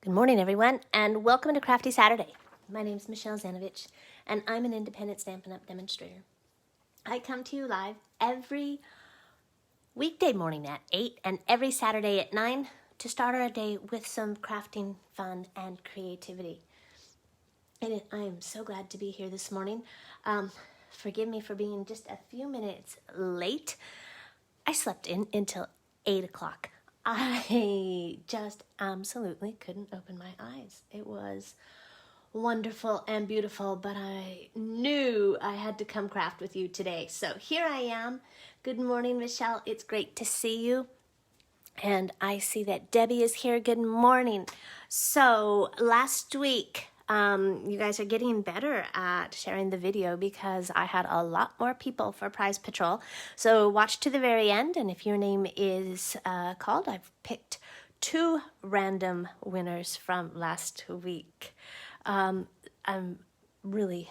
Good morning, everyone, and welcome to Crafty Saturday. My name is Michelle Zanovich, and I'm an independent Stampin' Up! Demonstrator. I come to you live every weekday morning at 8 and every Saturday at 9 to start our day with some crafting, fun, and creativity. And I am so glad to be here this morning. Forgive me for being just a few minutes late. I slept in until 8 o'clock. I just absolutely couldn't open my eyes. It was wonderful and beautiful, but I knew I had to come craft with you today. So here I am. Good morning, Michelle. It's great to see you. And I see that Debbie is here. Good morning. So last week, you guys are getting better at sharing the video because I had a lot more people for Prize Patrol. So watch to the very end, and if your name is called, I've picked 2 random winners from last week. I'm really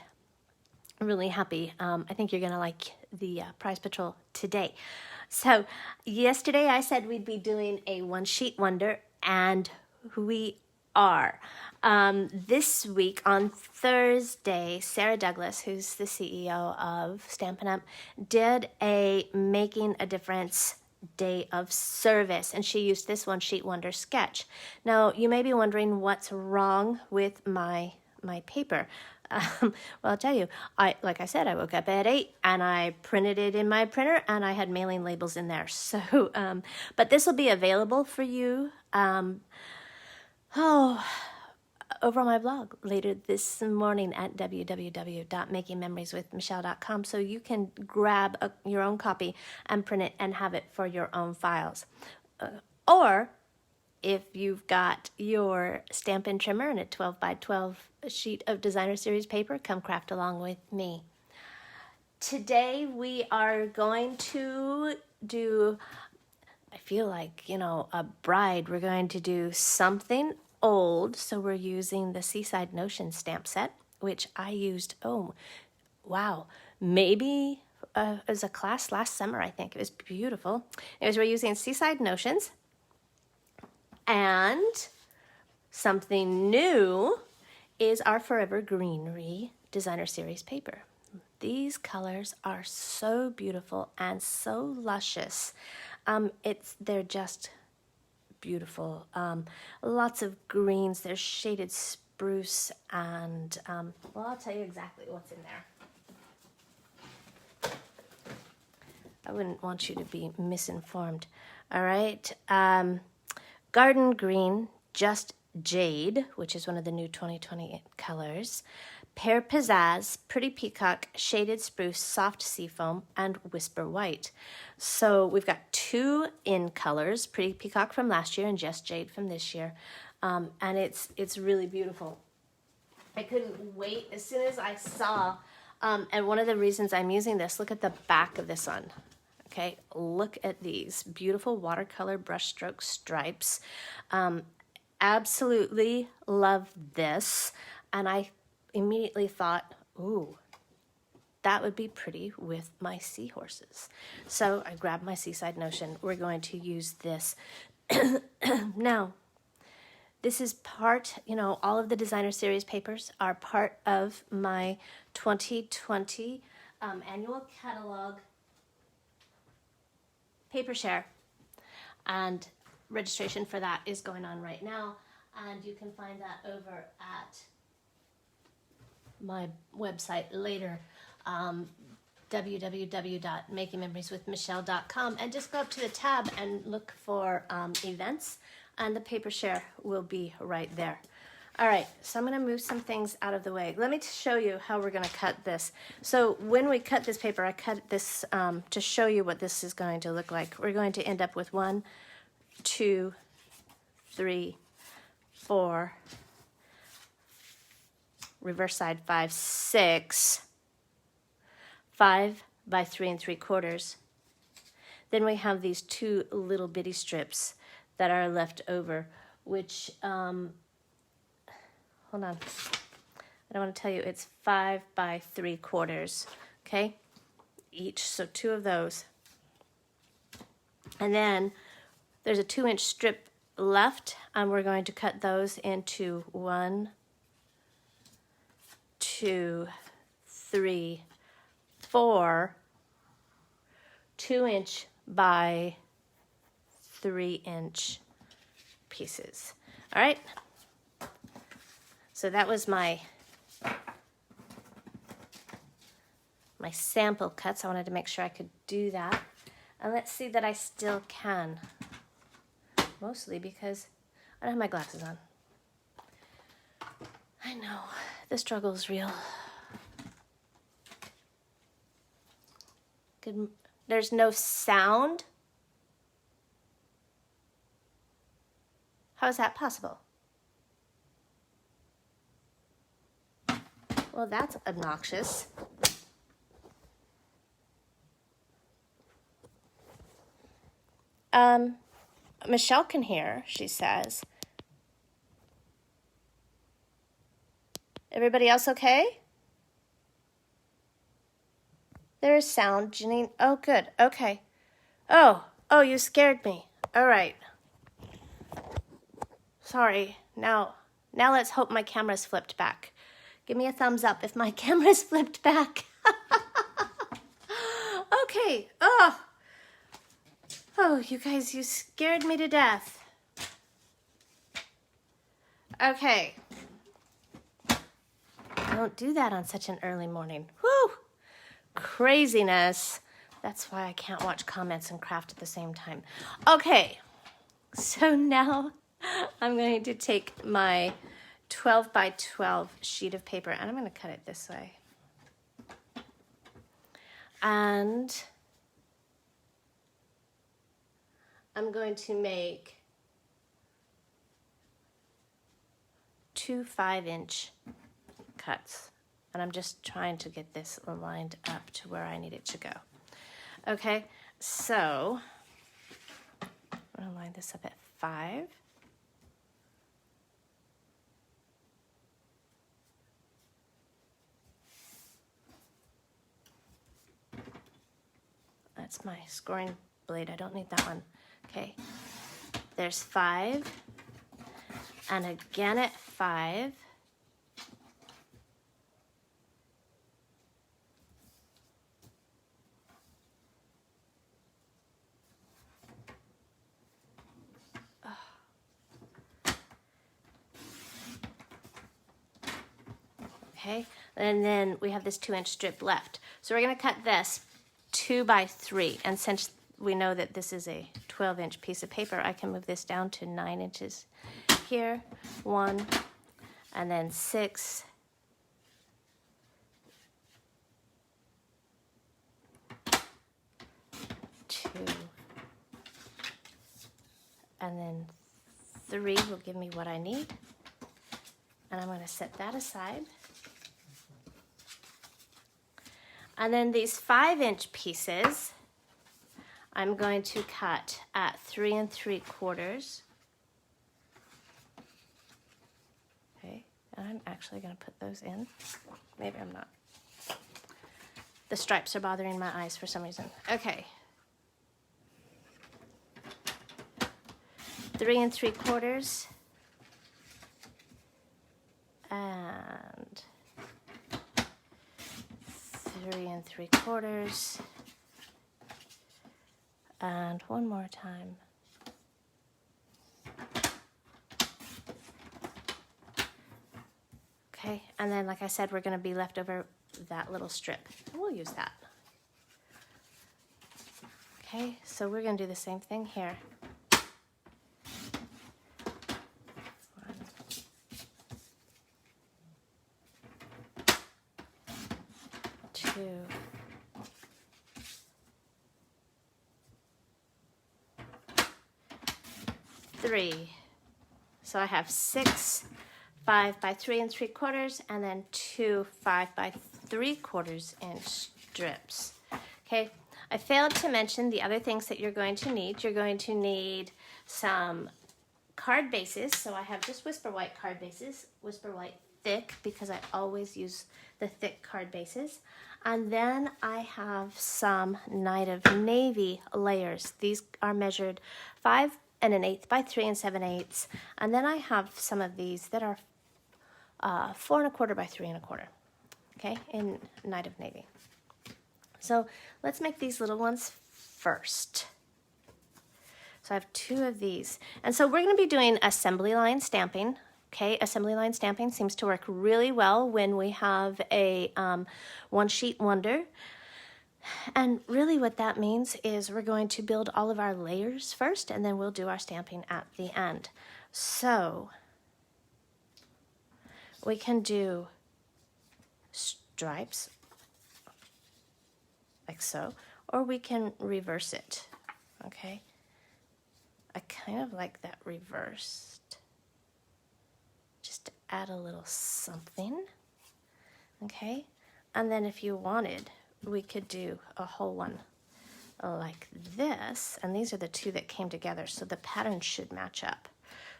happy. I think you're going to like the Prize Patrol today. So yesterday I said we'd be doing a one-sheet wonder, and we are. This week on Thursday, Sarah Douglas, who's the CEO of Stampin' Up!, did a Making a Difference Day of Service, and she used this one-sheet wonder sketch. Now, you may be wondering what's wrong with my paper. Well, I'll tell you, like I said, I woke up at 8 and I printed it in my printer, and I had mailing labels in there. So, but this will be available for you, over on my blog later this morning at www.makingmemorieswithmichelle.com, so you can grab your own copy and print it and have it for your own files. Or if you've got your Stampin' Trimmer and a 12 by 12 sheet of Designer Series paper, come craft along with me. Today we are going to do, I feel like, a bride. We're going to do something old, so we're using the Seaside Notions stamp set, which I used, maybe as a class last summer, I think. It was beautiful. We're using Seaside Notions. And something new is our Forever Greenery Designer Series paper. These colors are so beautiful and so luscious. They're just beautiful. Lots of greens. There's shaded spruce and, I'll tell you exactly what's in there. I wouldn't want you to be misinformed. All right. Garden Green, Just Jade, which is one of the new 2020 colors, Pear Pizzazz, Pretty Peacock, Shaded Spruce, Soft Seafoam, and Whisper White. So we've got 2 in colors, Pretty Peacock from last year and Just Jade from this year, and it's really beautiful. I couldn't wait as soon as I saw, and one of the reasons I'm using this, look at the back of this one. Okay, look at these beautiful watercolor brushstroke stripes. Absolutely love this. And I immediately thought, ooh, that would be pretty with my seahorses. So I grabbed my Seaside Notion. We're going to use this. Now, this is part, all of the Designer Series papers are part of my 2020 annual catalog paper share, and registration for that is going on right now, and you can find that over at my website later, www.makingmemorieswithmichelle.com, and just go up to the tab and look for events, and the paper share will be right there. All right, so I'm going to move some things out of the way. Let me show you how we're going to cut this. So when we cut this paper, I cut this to show you what this is going to look like. We're going to end up with 1, 2, 3, 4, reverse side 5, 6, 5 by 3 3/4. Then we have these 2 little bitty strips that are left over, which, hold on, I don't want to tell you, it's 5 by 3/4, okay, each, so 2 of those. And then there's a 2-inch strip left, and we're going to cut those into 1, 2, 3, 4 2-inch by 3-inch pieces. All right. So that was my sample cuts. I wanted to make sure I could do that. And let's see that I still can. Mostly because I don't have my glasses on. I know, the struggle is real. Good. There's no sound? How is that possible? Well, that's obnoxious. Michelle can hear, she says. Everybody else okay? There is sound, Janine. Oh, good. Okay. Oh, you scared me. All right. Sorry. Now let's hope my camera's flipped back. Give me a thumbs up if my camera's flipped back. Okay. Oh, you guys, you scared me to death. Okay. Don't do that on such an early morning. Whew. Craziness. That's why I can't watch comments and craft at the same time. Okay. So now I'm going to take my 12 by 12 sheet of paper and I'm going to cut it this way. And I'm going to make 2 5-inch cuts. And I'm just trying to get this lined up to where I need it to go. Okay, so I'm going to line this up at 5. That's my scoring blade. I don't need that one. Okay, there's 5, and again at 5. Okay, and then we have this 2-inch strip left. So we're going to cut this 2 by 3, and since we know that this is a 12-inch piece of paper, I can move this down to 9 inches here, 1, and then 6, 2, and then 3 will give me what I need, and I'm going to set that aside. And then these 5-inch pieces, I'm going to cut at 3 3/4. Okay, and I'm actually going to put those in. Maybe I'm not. The stripes are bothering my eyes for some reason. Okay. 3 3/4. And 3 3/4, and one more time. Okay, and then like I said, we're going to be left over that little strip. We'll use that. Okay, so we're going to do the same thing here. 1, 2, 3. So I have 6 5 by 3 3/4, and then 2 5 by 3/4 inch strips. Okay, I failed to mention the other things that you're going to need. You're going to need some card bases. So I have just Whisper White card bases, Whisper White thick, because I always use the thick card bases. And then I have some Night of Navy layers. These are measured 5 and an eighth by 3 7/8. And then I have some of these that are 4 1/4 by 3 1/4. Okay, in Night of Navy. So let's make these little ones first. So I have 2 of these. And so we're going to be doing assembly line stamping. Okay, assembly line stamping seems to work really well when we have a one sheet wonder. And really what that means is we're going to build all of our layers first, and then we'll do our stamping at the end. So we can do stripes like so, or we can reverse it. Okay, I kind of like that reversed, just to add a little something. Okay, and then if you wanted, we could do a whole one like this, and these are the 2 that came together, so the pattern should match up.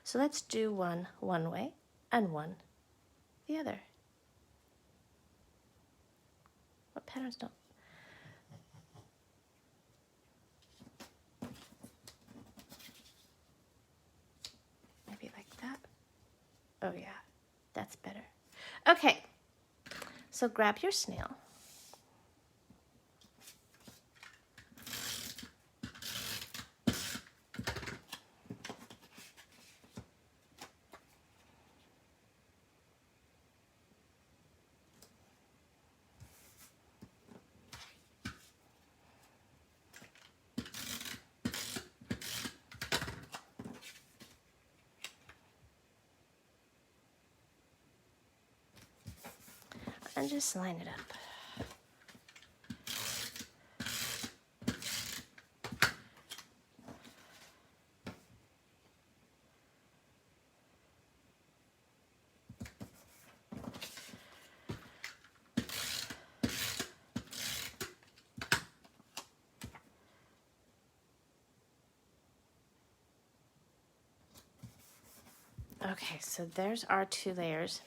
So let's do one way and one the other. What patterns don't? Maybe like that. Oh yeah, that's better. Okay, so grab your snail. And just line it up. Okay, so there's our 2 layers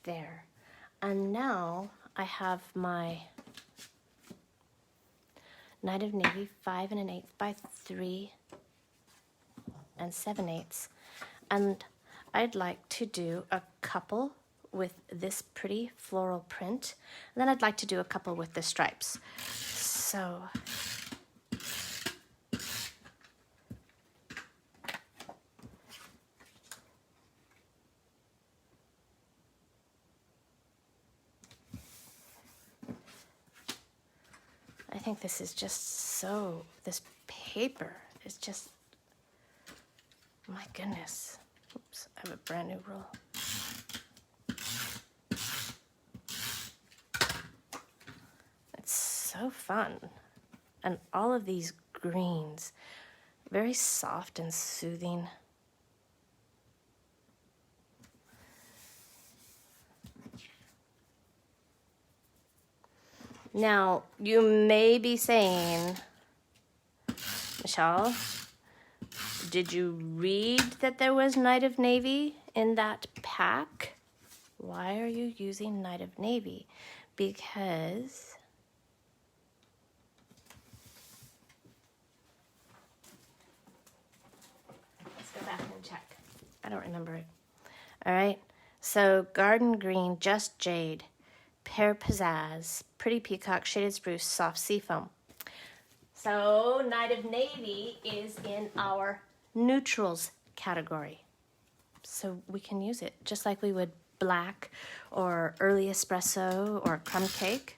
there. And now I have my Night of Navy 5 1/8 by 3 7/8. And I'd like to do a couple with this pretty floral print. And then I'd like to do a couple with the stripes. So I think this is just so, this paper is just, my goodness. Oops, I have a brand new roll. It's so fun. And all of these greens, very soft and soothing. Now, you may be saying, Michelle, did you read that there was Night of Navy in that pack? Why are you using Night of Navy? Because let's go back and check. I don't remember it. All right. So Garden Green, Just Jade, Pear Pizzazz, Pretty Peacock, Shaded Spruce, Soft Seafoam. So Night of Navy is in our neutrals category. So we can use it just like we would black or early espresso or crumb cake.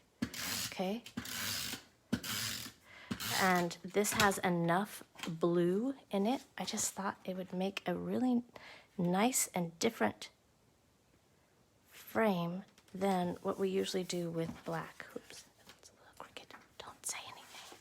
Okay. And this has enough blue in it. I just thought it would make a really nice and different frame than what we usually do with black. Oops, it's a little crooked. Don't say anything.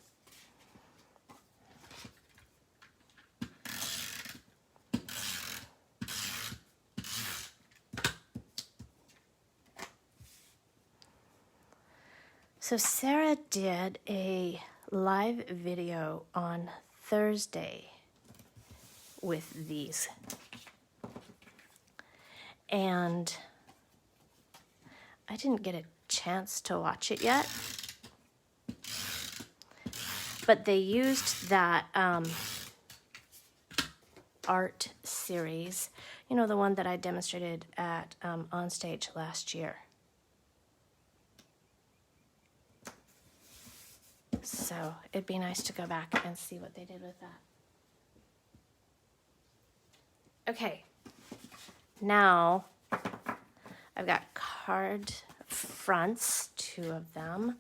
So Sarah did a live video on Thursday with these. And I didn't get a chance to watch it yet, but they used that art series. You know, the one that I demonstrated at On Stage last year. So it'd be nice to go back and see what they did with that. Okay, now I've got card fronts, 2 of them,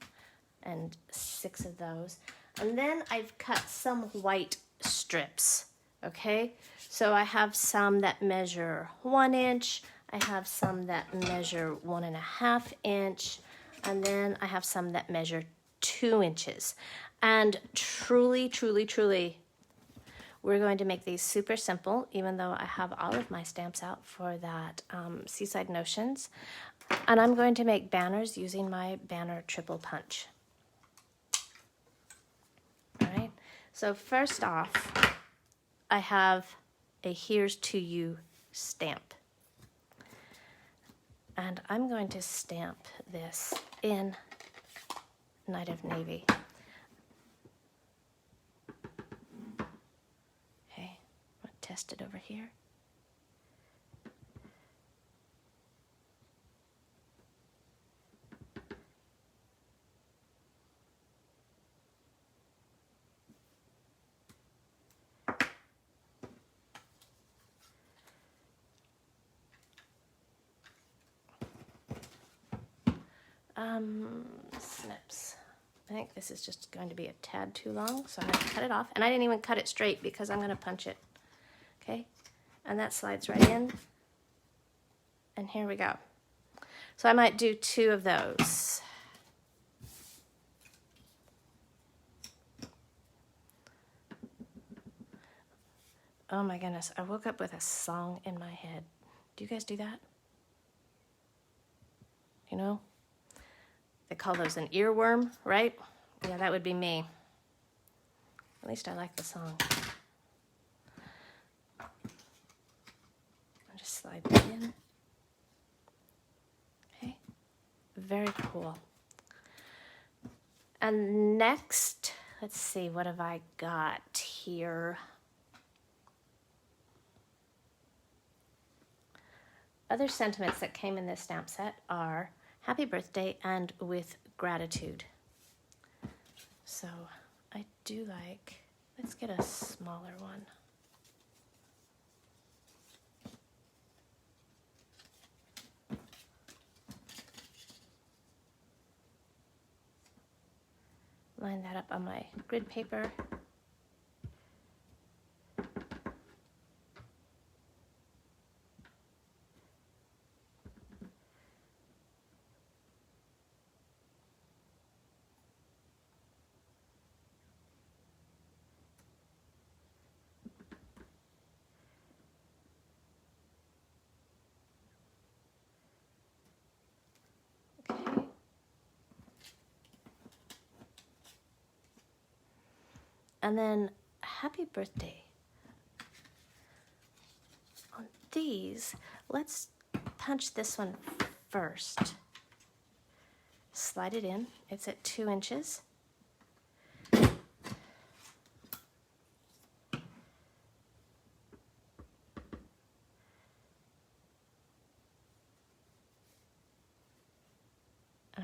and 6 of those. And then I've cut some white strips, okay? So I have some that measure 1 inch, I have some that measure 1.5 inch, and then I have some that measure 2 inches. And truly, truly, truly, we're going to make these super simple, even though I have all of my stamps out for that Seaside Notions. And I'm going to make banners using my banner triple punch. All right, so first off, I have a Here's to You stamp. And I'm going to stamp this in Night of Navy. Okay, I'm going to test it over here. Snips. I think this is just going to be a tad too long, so I'm going to cut it off. And I didn't even cut it straight because I'm going to punch it. Okay, and that slides right in. And here we go. So I might do 2 of those. Oh my goodness, I woke up with a song in my head. Do you guys do that? You know? They call those an earworm, right? Yeah, that would be me. At least I like the song. I'll just slide that in. Okay, very cool. And next, let's see, what have I got here? Other sentiments that came in this stamp set are happy birthday and with gratitude. So I do like, let's get a smaller one. Line that up on my grid paper. Okay. And then happy birthday. On these, let's punch this one first. Slide it in. It's at 2 inches. I'm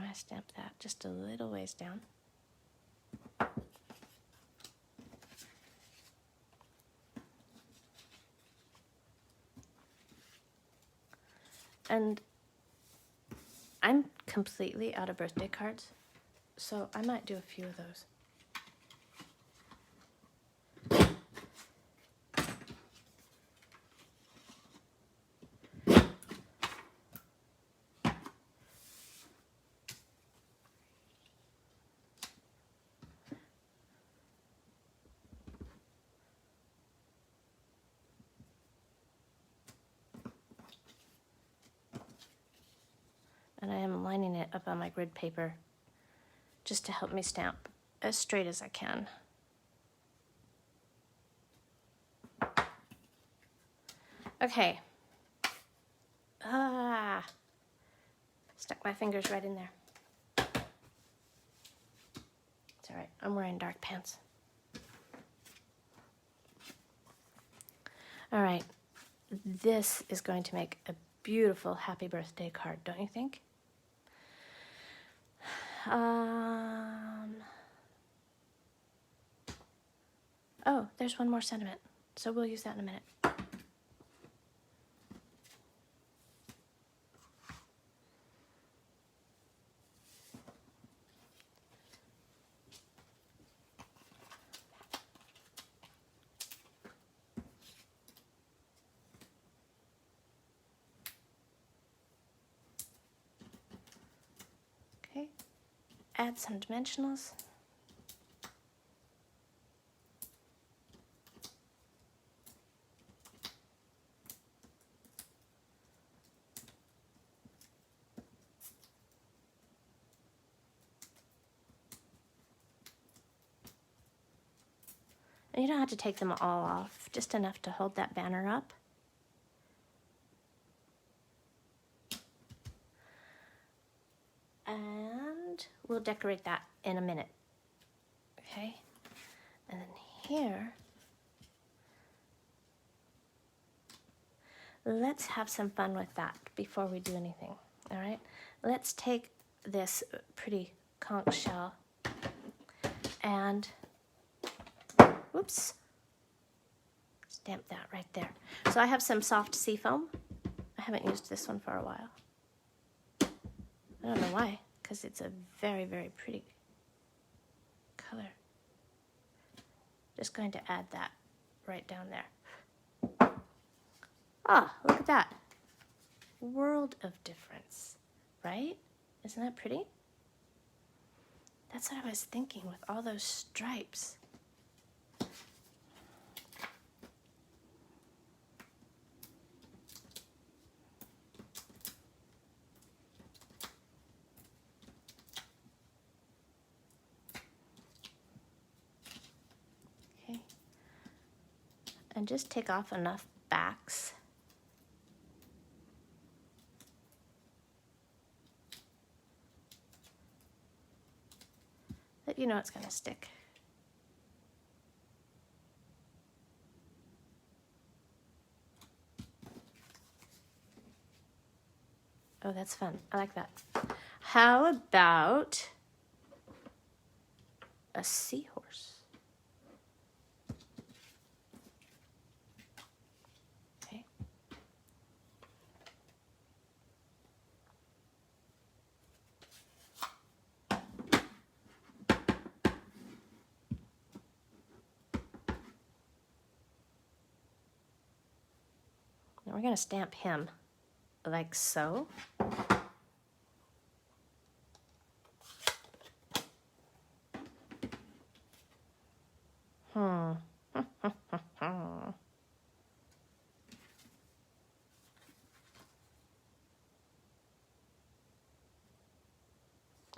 going to stamp that just a little ways down. And I'm completely out of birthday cards, so I might do a few of those. And I am lining it up on my grid paper just to help me stamp as straight as I can. Okay. Stuck my fingers right in there. It's all right, I'm wearing dark pants. All right, this is going to make a beautiful happy birthday card, don't you think? Oh, there's one more sentiment, so we'll use that in a minute. Okay, add some dimensionals. And you don't have to take them all off, just enough to hold that banner up. And we'll decorate that in a minute. Okay, and then here, let's have some fun with that before we do anything. All right, let's take this pretty conch shell and, whoops, stamp that right there. So I have some soft sea foam. I haven't used this one for a while. I don't know why, because it's a very, very pretty color. Just going to add that right down there. Ah, look at that. World of difference, right? Isn't that pretty? That's what I was thinking with all those stripes. Okay. And just take off enough backs. That you know it's going to stick. Oh, that's fun. I like that. How about a seahorse? Okay. Now we're going to stamp him like so.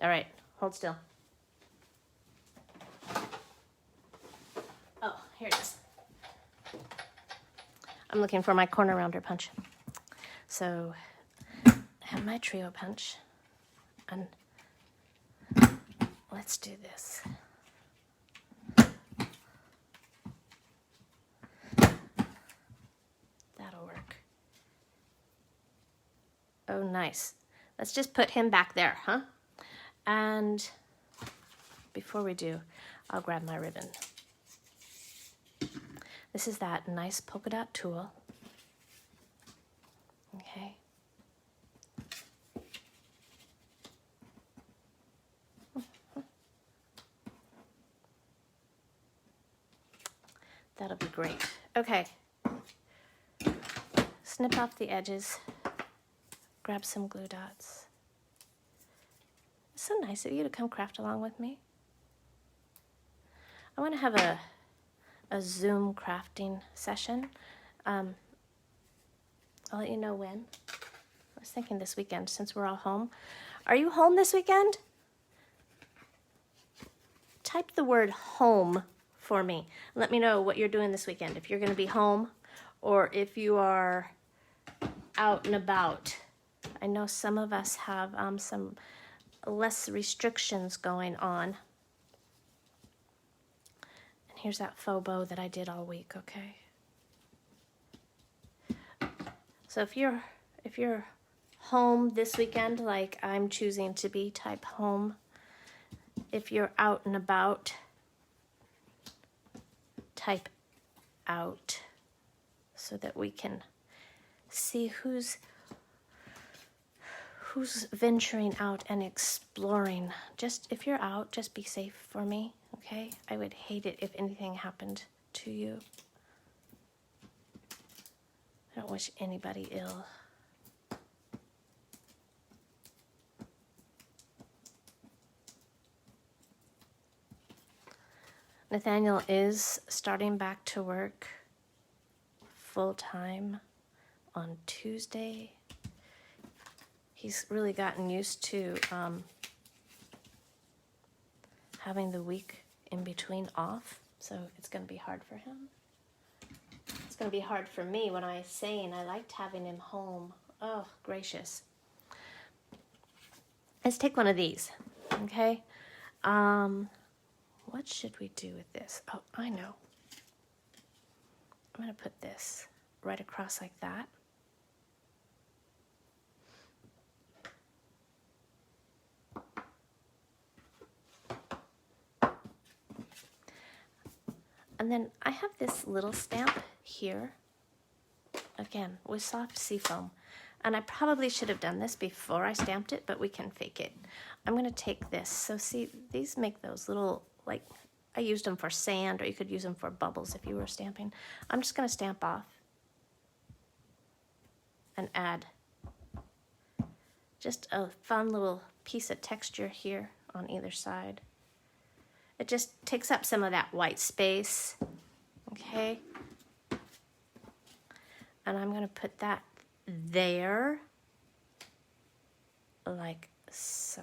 All right, hold still. Oh, here it is. I'm looking for my corner rounder punch. So I have my trio punch, and let's do this. That'll work. Oh, nice. Let's just put him back there, huh? And before we do, I'll grab my ribbon. This is that nice polka dot tulle. Okay. That'll be great. Okay. Snip off the edges. Grab some glue dots. It's so nice of you to come craft along with me. I want to have a Zoom crafting session. I'll let you know when. I was thinking this weekend since we're all home. Are you home this weekend? Type the word home for me. Let me know what you're doing this weekend. If you're going to be home or if you are out and about. I know some of us have some less restrictions going on. And here's that faux bow that I did all week, okay? So if you're home this weekend, like I'm choosing to be, type home. If you're out and about, type out, so that we can see who's venturing out and exploring. Just if you're out, just be safe for me, okay? I would hate it if anything happened to you. I don't wish anybody ill. Nathaniel is starting back to work full-time on Tuesday. He's really gotten used to having the week in between off, so it's going to be hard for him. It's going to be hard for me when I saying I liked having him home. Oh, gracious. Let's take one of these, okay? What should we do with this? Oh, I know. I'm going to put this right across like that. And then I have this little stamp here, again, with soft seafoam. And I probably should have done this before I stamped it, but we can fake it. I'm going to take this. So see, these make those little, like, I used them for sand, or you could use them for bubbles if you were stamping. I'm just going to stamp off and add just a fun little piece of texture here on either side. It just takes up some of that white space, okay? And I'm going to put that there, like so.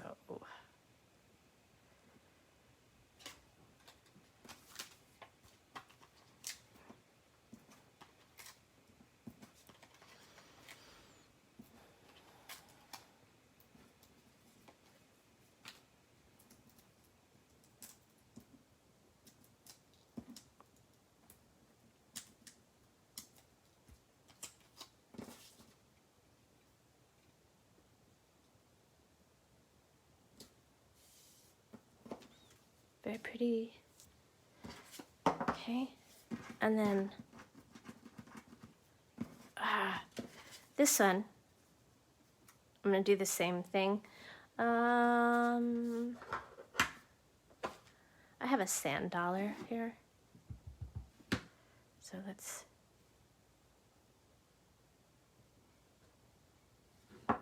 Very pretty. Okay, and then this one, I'm gonna do the same thing. I have a sand dollar here, so let's. And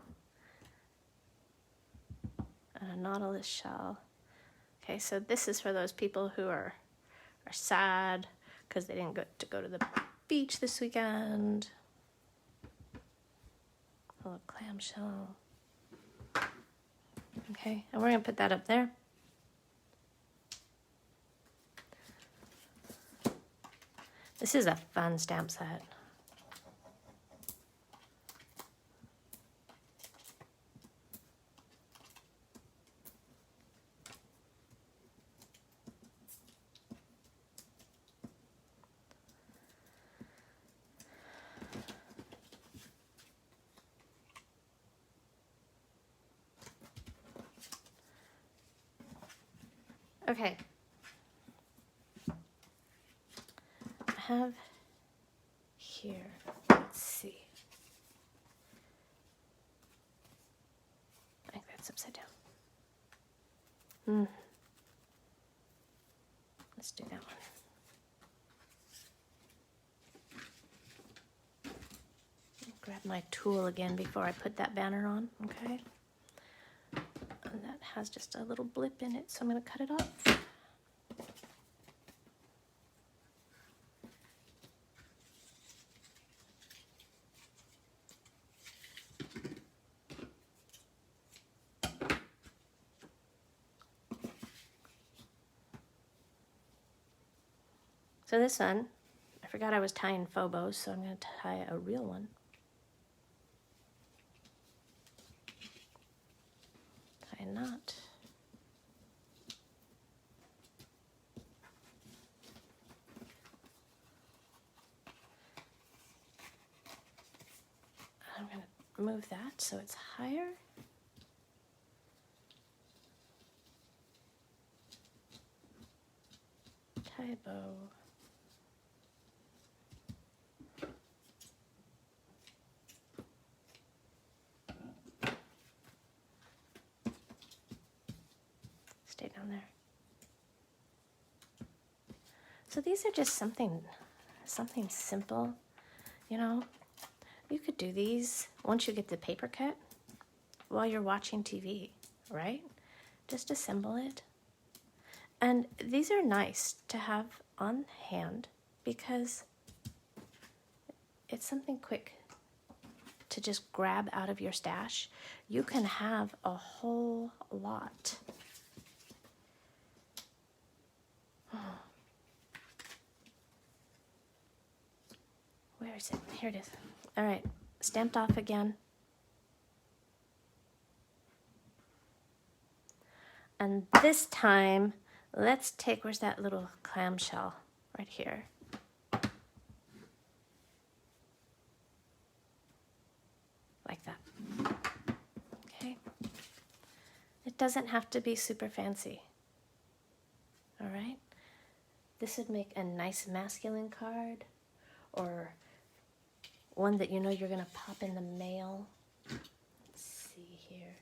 a nautilus shell. Okay, so this is for those people who are sad because they didn't get to go to the beach this weekend. A little clamshell. Okay, and we're gonna put that up there. This is a fun stamp set. Okay. I have here, let's see. I think that's upside down. Let's do that one. Grab my tool again before I put that banner on, okay? And that has just a little blip in it, so I'm going to cut it off. So this one, I forgot I was tying Phobos, so I'm going to tie a real one. Tie a knot. I'm going to move that so it's higher. Tie a bow. Stay down there. So these are just something simple, you know. You could do these once you get the paper cut while you're watching TV, right? Just assemble it. And these are nice to have on hand because it's something quick to just grab out of your stash. You can have a whole lot. Where is it? Here it is. All right, stamped off again. And this time, let's take, where's that little clamshell? Right here. Like that. Okay. It doesn't have to be super fancy. All right. This would make a nice masculine card, or one that you know you're going to pop in the mail. Let's see here.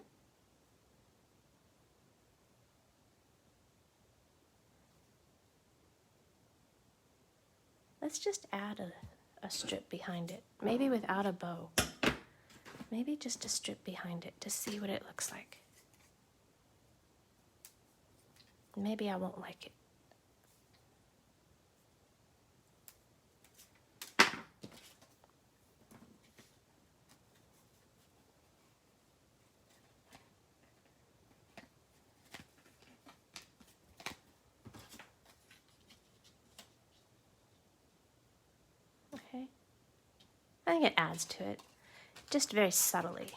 Let's just add a strip behind it, maybe without a bow. Maybe just a strip behind it to see what it looks like. Maybe I won't like it. Okay. I think it adds to it, just very subtly.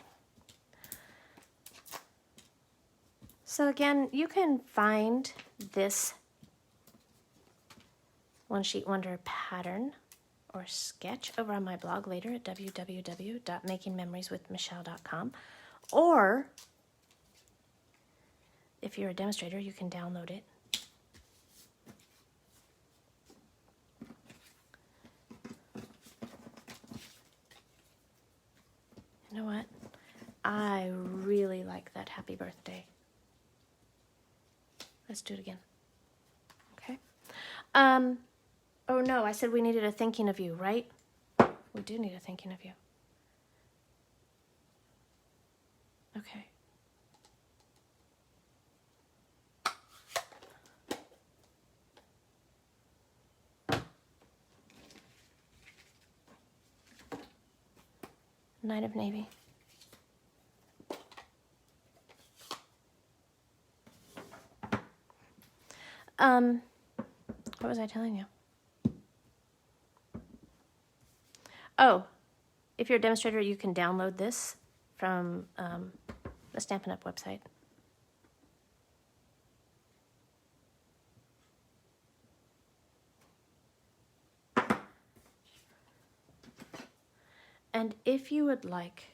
So again, you can find this One Sheet Wonder pattern or sketch over on my blog later at www.makingmemorieswithmichelle.com, or if you're a demonstrator, you can download it. You know what? I really like that happy birthday. Let's do it again. Okay. Oh no, I said we needed a thinking of you, right? We do need a thinking of you. Okay. Knight of Navy. What was I telling you? Oh, if you're a demonstrator, you can download this from the Stampin' Up! Website. And if you would like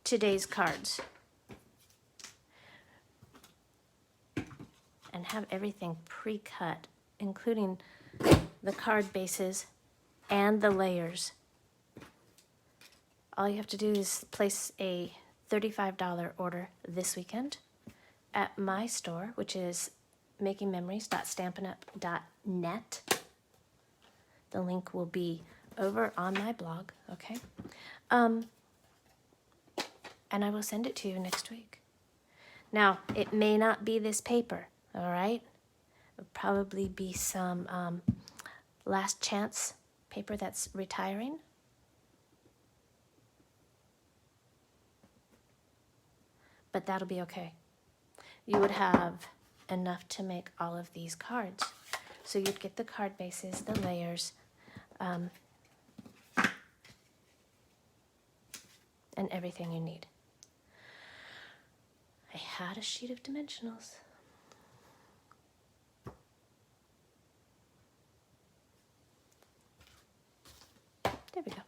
today's cards and have everything pre-cut, including the card bases and the layers, all you have to do is place a $35 order this weekend at my store, which is makingmemories.stampinup.net. The link will be over on my blog, okay? And I will send it to you next week. Now, it may not be this paper, all right? It'll probably be some last chance paper that's retiring. But that'll be okay. You would have enough to make all of these cards. So you'd get the card bases, the layers, and everything you need. I had a sheet of dimensionals. There we go.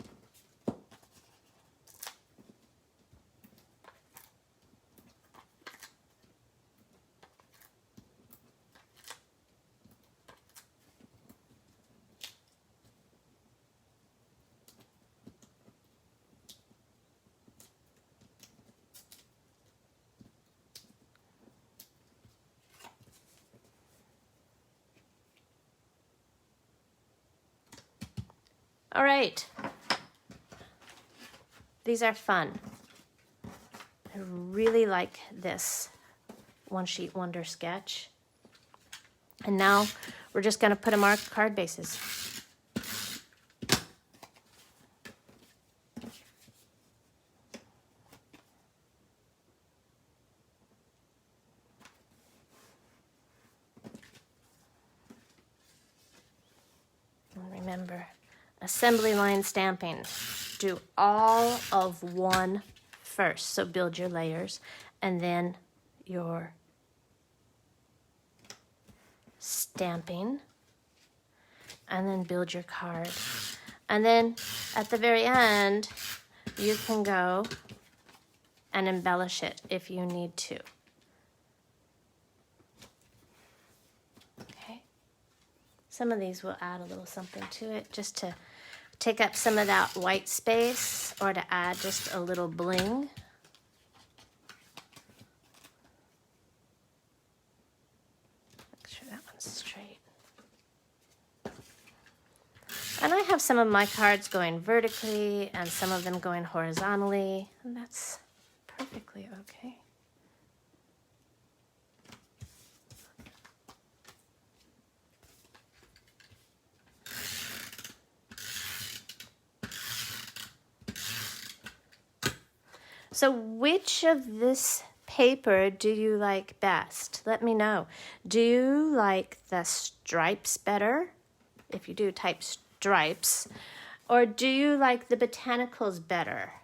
All right. These are fun. I really like this One Sheet Wonder sketch. And now we're just going to put them on card bases. And remember, assembly line stamping. Do all of one first. So build your layers and then your stamping, and then build your card. And then at the very end, you can go and embellish it if you need to. Okay. Some of these will add a little something to it just to take up some of that white space or to add just a little bling. Make sure that one's straight. And I have some of my cards going vertically and some of them going horizontally, and that's perfectly okay. So which of this paper do you like best? Let me know. Do you like the stripes better? If you do, type stripes. Or do you like the botanicals better?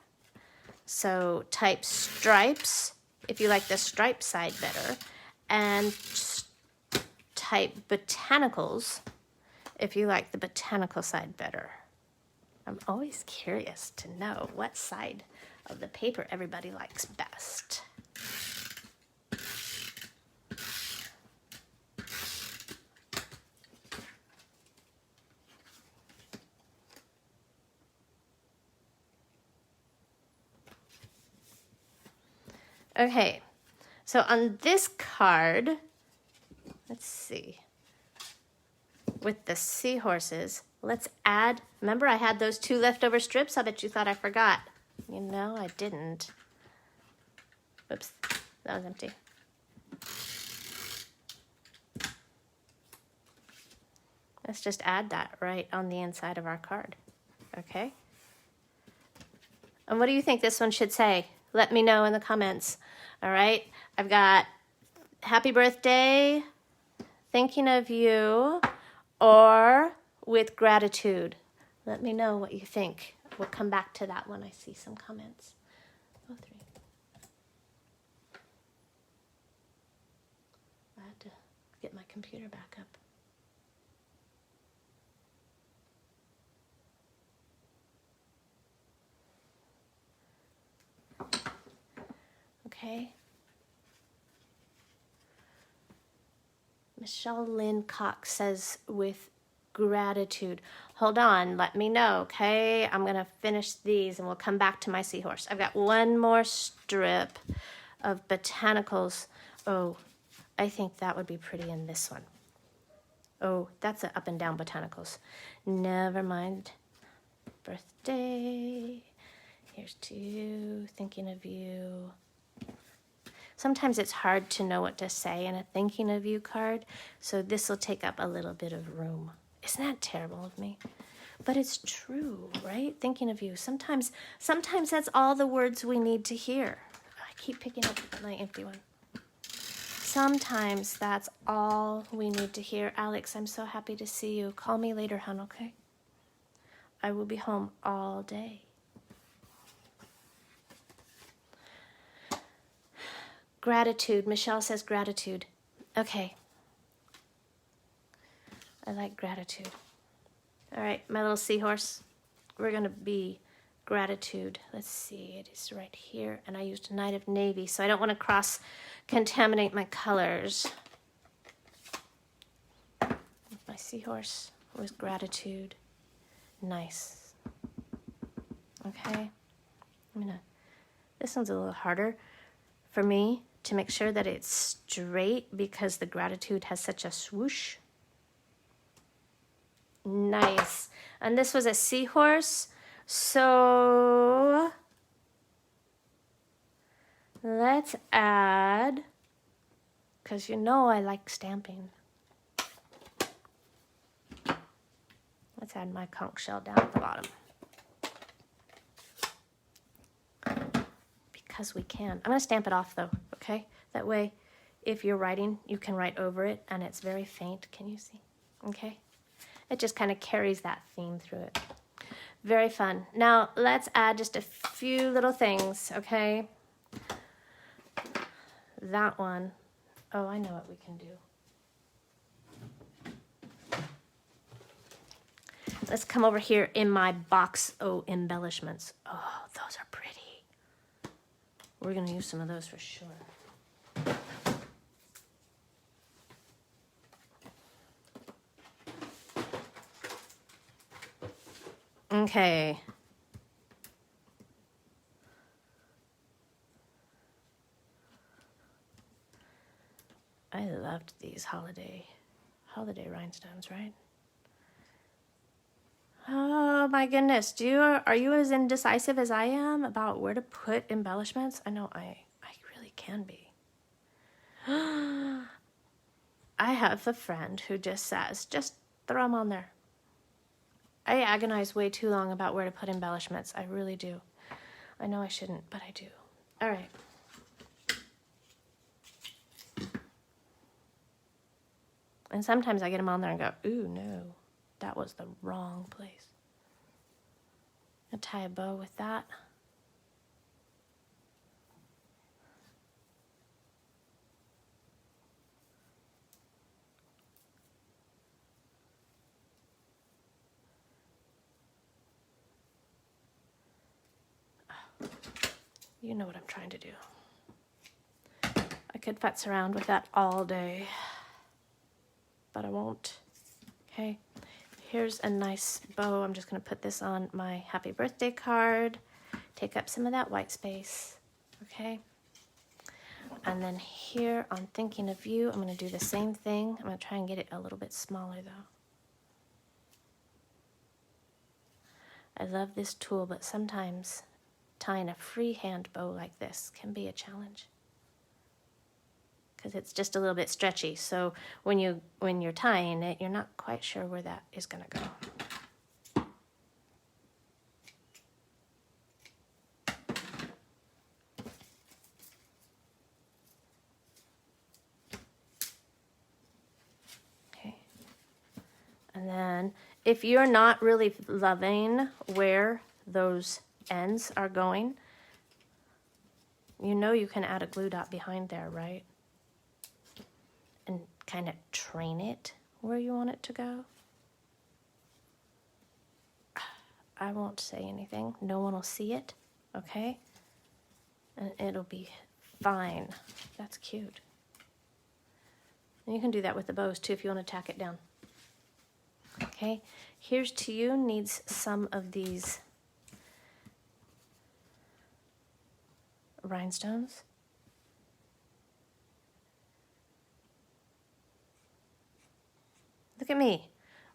So type stripes if you like the stripe side better. And type botanicals if you like the botanical side better. I'm always curious to know what side of the paper everybody likes best. Okay, so on this card, let's see, with the seahorses, let's add, remember I had those 2 leftover strips? I bet you thought I forgot. You know, I didn't. Oops, that was empty. Let's just add that right on the inside of our card, okay? And what do you think this one should say? Let me know in the comments, all right? I've got happy birthday, thinking of you, or with gratitude. Let me know what you think. We'll come back to that when I see some comments. Oh, 3. I have to get my computer back up. Okay. Michelle Lynn Cox says with gratitude. Hold on, let me know, okay? I'm gonna finish these and we'll come back to my seahorse. I've got one more strip of botanicals. Oh, I think that would be pretty in this one. Oh, that's an up and down botanicals. Never mind. Birthday. Here's to you, thinking of you. Sometimes it's hard to know what to say in a thinking of you card, so this will take up a little bit of room. Isn't that terrible of me? But it's true, right? Thinking of you. Sometimes that's all the words we need to hear. I keep picking up my empty one. Sometimes that's all we need to hear. Alex, I'm so happy to see you. Call me later, hon, okay? I will be home all day. Gratitude. Michelle says gratitude. Okay. I like gratitude. All right, my little seahorse. We're going to be gratitude. Let's see. It is right here. And I used Night of Navy, so I don't want to cross-contaminate my colors. My seahorse was gratitude. Nice. Okay. This one's a little harder for me to make sure that it's straight because the gratitude has such a swoosh. Nice. And this was a seahorse. So let's add, because you know I like stamping. Let's add my conch shell down at the bottom. Because we can. I'm going to stamp it off though, okay? That way, if you're writing, you can write over it and it's very faint. Can you see? Okay? It just kind of carries that theme through it. Very fun. Now, let's add just a few little things, okay? That one. Oh, I know what we can do. Let's come over here in my box O embellishments. Oh, those are pretty. We're going to use some of those for sure. Okay. I loved these holiday rhinestones, right? Oh my goodness. Are you as indecisive as I am about where to put embellishments? I know I really can be. I have a friend who just says, just throw them on there. I agonize way too long about where to put embellishments. I really do. I know I shouldn't, but I do. All right. And sometimes I get them on there and go, ooh, no, that was the wrong place. I'll tie a bow with that. You know what I'm trying to do. I could futz around with that all day, but I won't. Okay, here's a nice bow. I'm just going to put this on my happy birthday card. Take up some of that white space. Okay. And then here on Thinking of You, I'm going to do the same thing. I'm going to try and get it a little bit smaller though. I love this tool, but sometimes tying a freehand bow like this can be a challenge because it's just a little bit stretchy. So when you're tying it, you're not quite sure where that is going to go. Okay. And then if you're not really loving where those ends are going, you know you can add a glue dot behind there, right? And kind of train it where you want it to go. I won't say anything. No one will see it, okay? And it'll be fine. That's cute. And you can do that with the bows too if you want to tack it down. Okay, Here's to You needs some of these rhinestones. Look at me.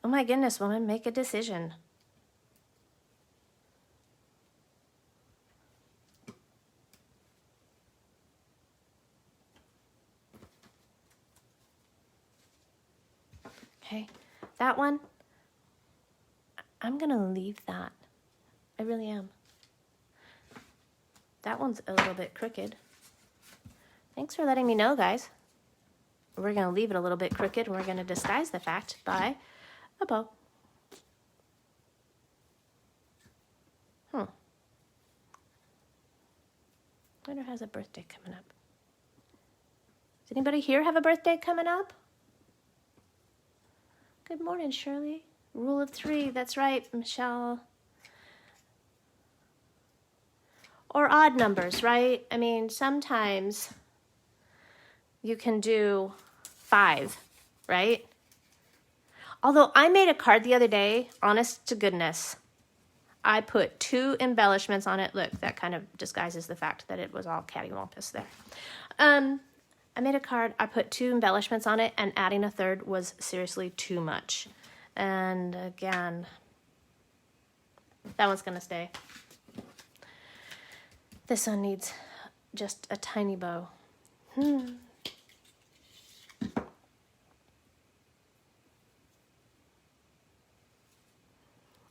Oh my goodness, woman, make a decision. Okay, that one, I'm gonna leave that. I really am. That one's a little bit crooked. Thanks for letting me know, guys. We're gonna leave it a little bit crooked and we're gonna disguise the fact by a bow. Wonder has a birthday coming up. Does anybody here have a birthday coming up? Good morning, Shirley. Rule of 3, that's right, Michelle. Or odd numbers, right? I mean, sometimes you can do 5, right? Although I made a card the other day, honest to goodness, I put 2 embellishments on it. Look, that kind of disguises the fact that it was all cattywampus there. I made a card, I put 2 embellishments on it, and adding a third was seriously too much. And again, that one's gonna stay. This one needs just a tiny bow.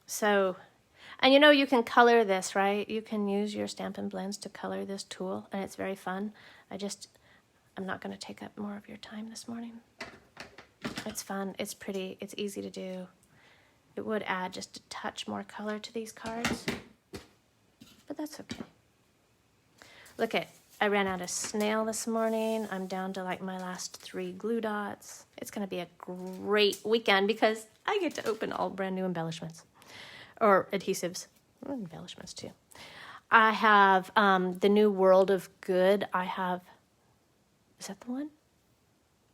So, and you know, you can color this, right? You can use your Stampin' Blends to color this tool, and it's very fun. I'm not going to take up more of your time this morning. It's fun, it's pretty, it's easy to do. It would add just a touch more color to these cards, but that's okay. Look I ran out of snail this morning. I'm down to like my last 3 glue dots. It's going to be a great weekend because I get to open all brand new embellishments. Or adhesives, or embellishments too. I have the new World of Good. Is that the one?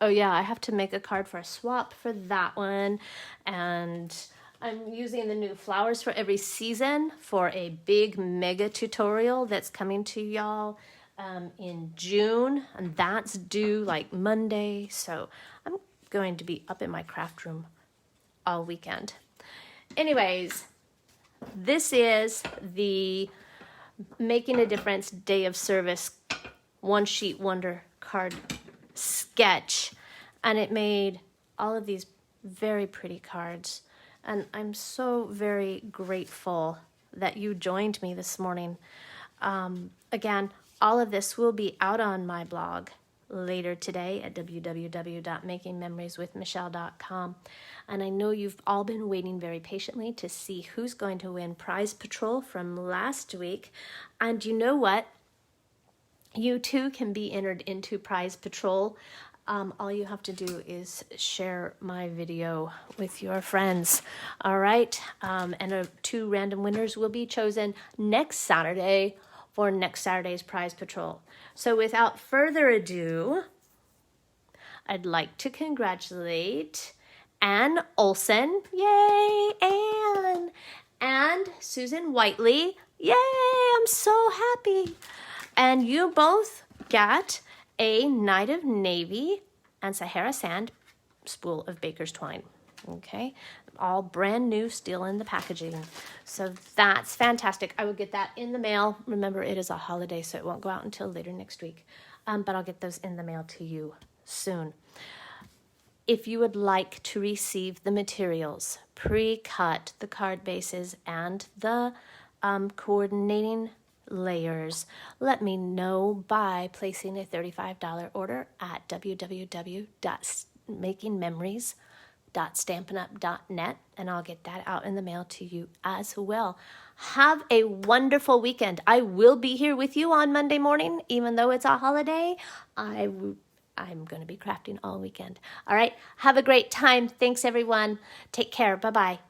Oh yeah, I have to make a card for a swap for that one. And I'm using the new Flowers for Every Season for a big mega tutorial that's coming to y'all in June. And that's due like Monday. So I'm going to be up in my craft room all weekend. Anyways, this is the Making a Difference Day of Service One Sheet Wonder card sketch, and it made all of these very pretty cards, and I'm so very grateful that you joined me this morning. Again, all of this will be out on my blog later today at www.makingmemorieswithmichelle.com. And I know you've all been waiting very patiently to see who's going to win Prize Patrol from last week. And you know what? You too can be entered into Prize Patrol. All you have to do is share my video with your friends. All right? And 2 random winners will be chosen next Saturday for next Saturday's Prize Patrol. So without further ado, I'd like to congratulate Ann Olson, yay, Ann, and Susan Whiteley, yay, I'm so happy. And you both got a Night of Navy and Sahara Sand spool of Baker's Twine, okay? All brand new, still in the packaging. So that's fantastic. I will get that in the mail. Remember, it is a holiday, so it won't go out until later next week. But I'll get those in the mail to you soon. If you would like to receive the materials, pre-cut, the card bases, and the coordinating layers, let me know by placing a $35 order at www.makingmemories.stampinup.net, and I'll get that out in the mail to you as well. Have a wonderful weekend. I will be here with you on Monday morning, even though it's a holiday. I'm going to be crafting all weekend. All right. Have a great time. Thanks, everyone. Take care. Bye-bye.